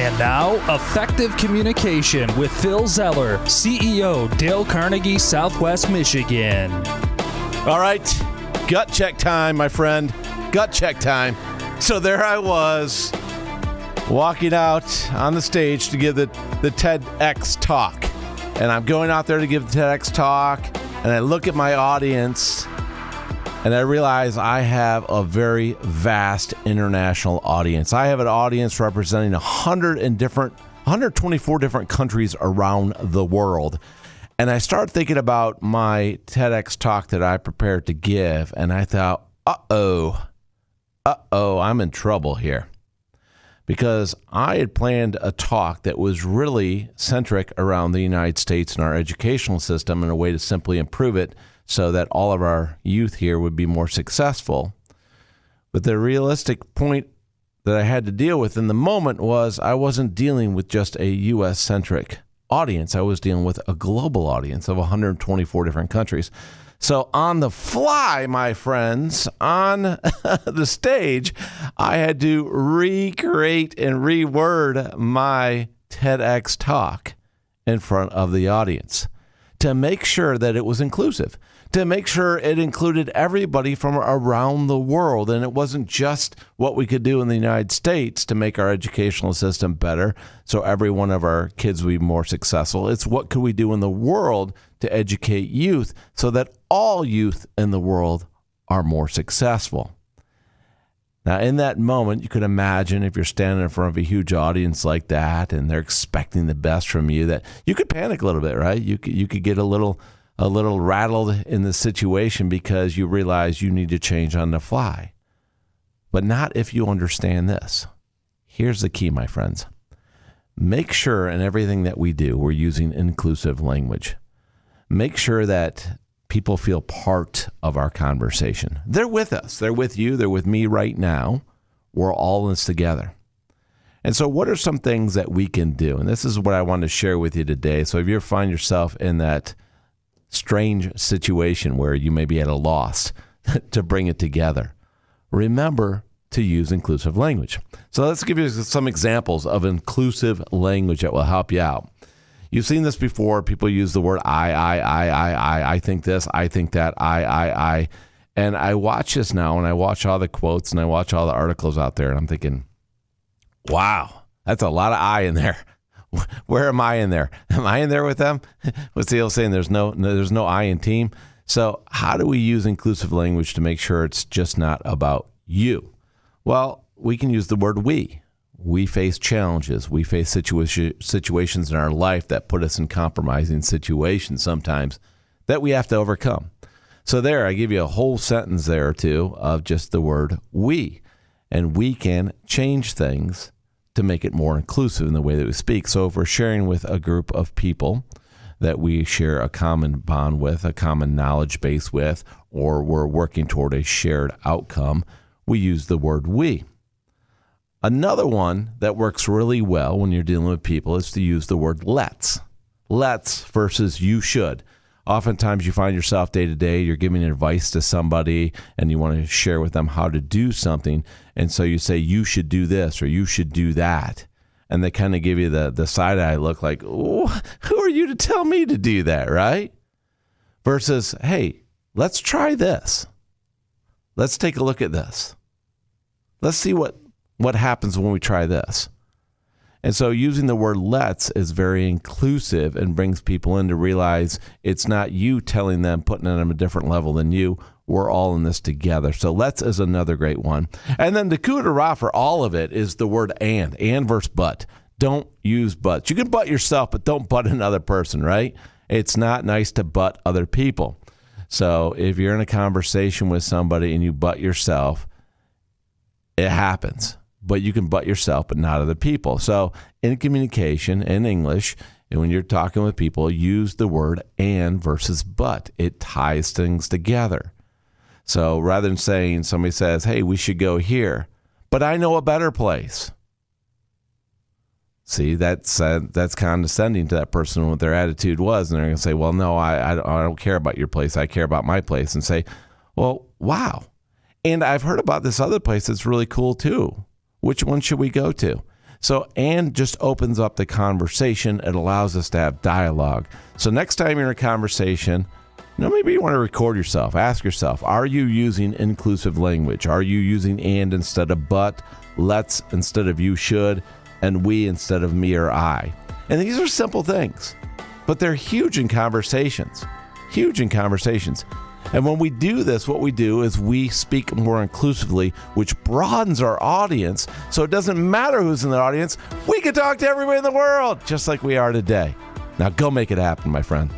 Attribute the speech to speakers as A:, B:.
A: And now, Effective Communication with Phil Zeller, CEO, Dale Carnegie, Southwest Michigan.
B: All right, gut check time, my friend. Gut check time. So there I was, walking out on the stage to give the TEDx talk. And I'm going out there to give the TEDx talk, and I look at my audience, and I realize I have a very vast international audience. I have an audience representing 124 different countries around the world. And I started thinking about my TEDx talk that I prepared to give, and I thought, I'm in trouble here. Because I had planned a talk that was really centric around the United States and our educational system and a way to simply improve it so that all of our youth here would be more successful. But the realistic point that I had to deal with in the moment was I wasn't dealing with just a U.S.-centric audience. I was dealing with a global audience of 124 different countries. So on the fly, my friends, on the stage, I had to recreate and reword my TEDx talk in front of the audience to make sure that it was inclusive, to make sure it included everybody from around the world. And it wasn't just what we could do in the United States to make our educational system better so every one of our kids would be more successful. It's what could we do in the world to educate youth so that all youth in the world are more successful. Now, in that moment, you could imagine if you're standing in front of a huge audience like that and they're expecting the best from you, that you could panic a little bit, right? You could get a little rattled in the situation because you realize you need to change on the fly. But not if you understand this. Here's the key, my friends. Make sure in everything that we do, we're using inclusive language. Make sure that people feel part of our conversation. They're with us. They're with you. They're with me right now. We're all in this together. And so what are some things that we can do? And this is what I want to share with you today. So if you ever find yourself in that strange situation where you may be at a loss to bring it together, remember to use inclusive language. So let's give you some examples of inclusive language that will help you out. You've seen this before. People use the word I think this, I think that, I. And I watch this now, and I watch all the quotes, and I watch all the articles out there, and I'm thinking, wow, that's a lot of I in there. Where am I in there? Am I in there with them? What's the old saying? There's no I in team. So how do we use inclusive language to make sure it's just not about you? Well, we can use the word we. We face challenges. We face situations in our life that put us in compromising situations sometimes that we have to overcome. So there, I give you a whole sentence there or two of just the word we. And we can change things to make it more inclusive in the way that we speak. So if we're sharing with a group of people that we share a common bond with, a common knowledge base with, or we're working toward a shared outcome, we use the word we. Another one that works really well when you're dealing with people is to use the word let's. Let's versus you should. Oftentimes you find yourself day to day, you're giving advice to somebody and you want to share with them how to do something. And so you say, you should do this or you should do that. And they kind of give you the side-eye look like, oh, who are you to tell me to do that, right? Versus, hey, let's try this. Let's take a look at this. Let's see what happens when we try this. And so using the word let's is very inclusive and brings people in to realize it's not you telling them, putting them on a different level than you. We're all in this together. So let's is another great one. And then the coup de grace for all of it is the word and versus but. Don't use buts. You can butt yourself, but don't butt another person, right? It's not nice to butt other people. So if you're in a conversation with somebody and you butt yourself, it happens. But you can butt yourself, but not other people. So in communication, in English, and when you're talking with people, use the word and versus but. It ties things together. So rather than saying, somebody says, hey, we should go here, but I know a better place. See, that's condescending to that person, what their attitude was. And they're going to say, well, no, I don't care about your place. I care about my place. And say, well, wow. And I've heard about this other place that's really cool too. Which one should we go to? And just opens up the conversation. It allows us to have dialogue. So next time you're in a conversation, maybe you want to record yourself. Ask yourself, are you using inclusive language? Are you using and instead of but, let's instead of you should, and we instead of me or I? And these are simple things, but they're huge in conversations. Huge in conversations. And when we do this, what we do is we speak more inclusively, which broadens our audience. So it doesn't matter who's in the audience. We can talk to everybody in the world, just like we are today. Now go make it happen, my friend.